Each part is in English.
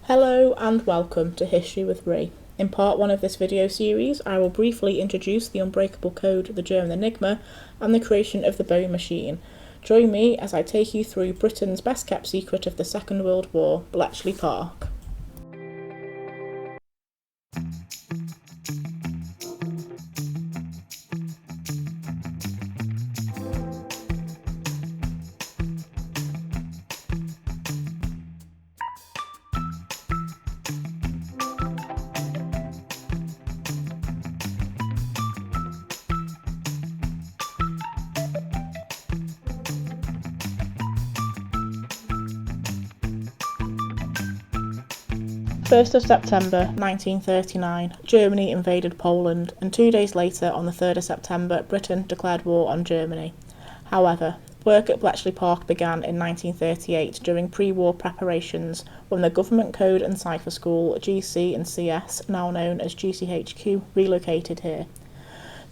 Hello and welcome to History with Rhi. In part 1 of this video series, I will briefly introduce the unbreakable code, the German Enigma, and the creation of the Bombe Machine. Join me as I take you through Britain's best kept secret of the Second World War, Bletchley Park. 1st of September 1939, Germany invaded Poland, and 2 days later, on the 3rd of September, Britain declared war on Germany. However, work at Bletchley Park began in 1938 during pre-war preparations when the Government Code and Cipher School, GC and CS, now known as GCHQ, relocated here.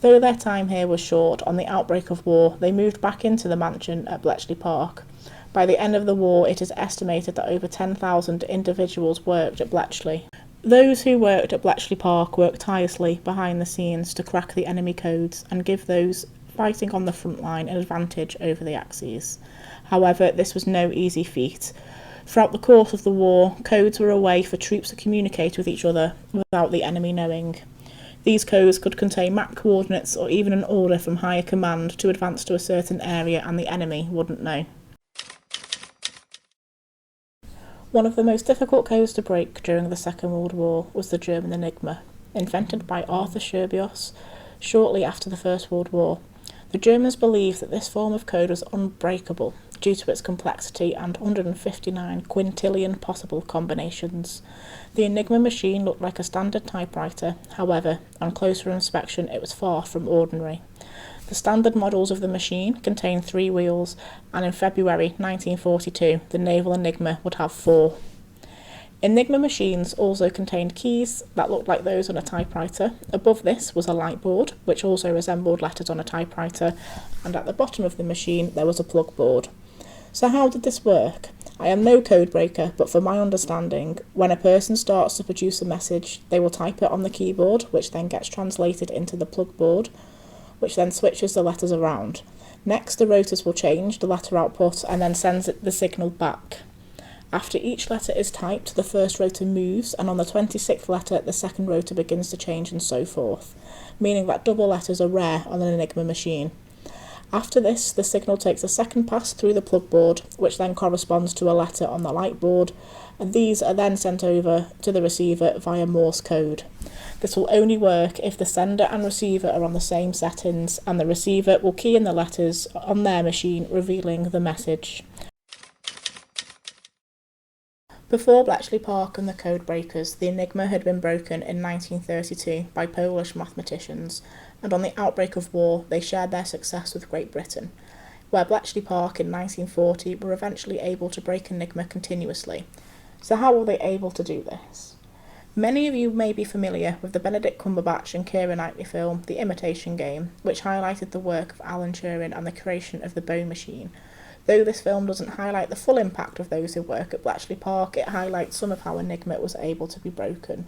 Though their time here was short, on the outbreak of war, they moved back into the mansion at Bletchley Park. By the end of the war, it is estimated that over 10,000 individuals worked at Bletchley. Those who worked at Bletchley Park worked tirelessly behind the scenes to crack the enemy codes and give those fighting on the front line an advantage over the Axis. However, this was no easy feat. Throughout the course of the war, codes were a way for troops to communicate with each other without the enemy knowing. These codes could contain map coordinates or even an order from higher command to advance to a certain area and the enemy wouldn't know. One of the most difficult codes to break during the Second World War was the German Enigma, invented by Arthur Scherbius shortly after the First World War. The Germans believed that this form of code was unbreakable due to its complexity and 159 quintillion possible combinations. The Enigma machine looked like a standard typewriter, however, on closer inspection it was far from ordinary. The standard models of the machine contained 3 wheels, and in February 1942 the naval Enigma would have 4. Enigma machines also contained keys that looked like those on a typewriter. Above this was a light board, which also resembled letters on a typewriter, and at the bottom of the machine there was a plug board. So how did this work? I am no code breaker, but from my understanding, when a person starts to produce a message, they will type it on the keyboard, which then gets translated into the plug board, which then switches the letters around. Next, the rotors will change the letter output and then sends the signal back. After each letter is typed, the first rotor moves, and on the 26th letter, the second rotor begins to change, and so forth, meaning that double letters are rare on an Enigma machine. After this, the signal takes a second pass through the plug board, which then corresponds to a letter on the light board, and these are then sent over to the receiver via Morse code. This will only work if the sender and receiver are on the same settings, and the receiver will key in the letters on their machine, revealing the message. Before Bletchley Park and the code breakers, the Enigma had been broken in 1932 by Polish mathematicians, and on the outbreak of war they shared their success with Great Britain, where Bletchley Park in 1940 were eventually able to break Enigma continuously. So how were they able to do this? Many of you may be familiar with the Benedict Cumberbatch and Keira Knightley film The Imitation Game, which highlighted the work of Alan Turing and the creation of the Bombe Machine. Though this film doesn't highlight the full impact of those who work at Bletchley Park, it highlights some of how Enigma was able to be broken.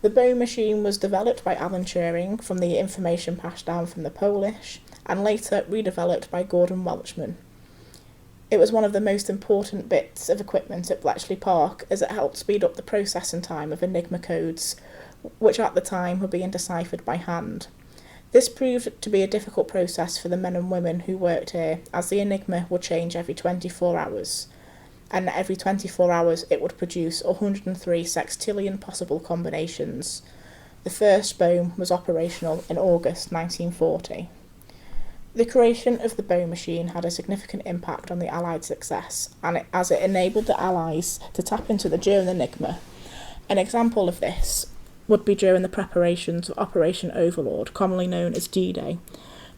The Bombe Machine was developed by Alan Turing from the information passed down from the Polish, and later redeveloped by Gordon Welchman. It was one of the most important bits of equipment at Bletchley Park, as it helped speed up the processing time of Enigma codes, which at the time were being deciphered by hand. This proved to be a difficult process for the men and women who worked here, as the Enigma would change every 24 hours, and every 24 hours it would produce 103 sextillion possible combinations. The first Bombe was operational in August 1940. The creation of the Bombe Machine had a significant impact on the Allied success, as it enabled the Allies to tap into the German Enigma. An example of this would be during the preparations of Operation Overlord, commonly known as D-Day.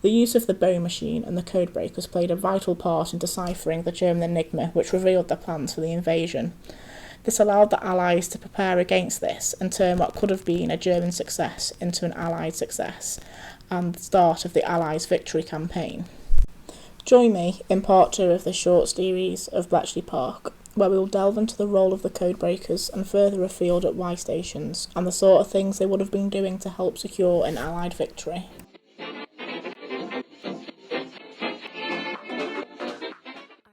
The use of the Bombe Machine and the code breakers played a vital part in deciphering the German Enigma, which revealed their plans for the invasion. This allowed the Allies to prepare against this and turn what could have been a German success into an Allied success, and the start of the Allies' victory campaign. Join me in part 2 of the short series of Bletchley Park, where we will delve into the role of the codebreakers and further afield at Y stations, and the sort of things they would have been doing to help secure an Allied victory.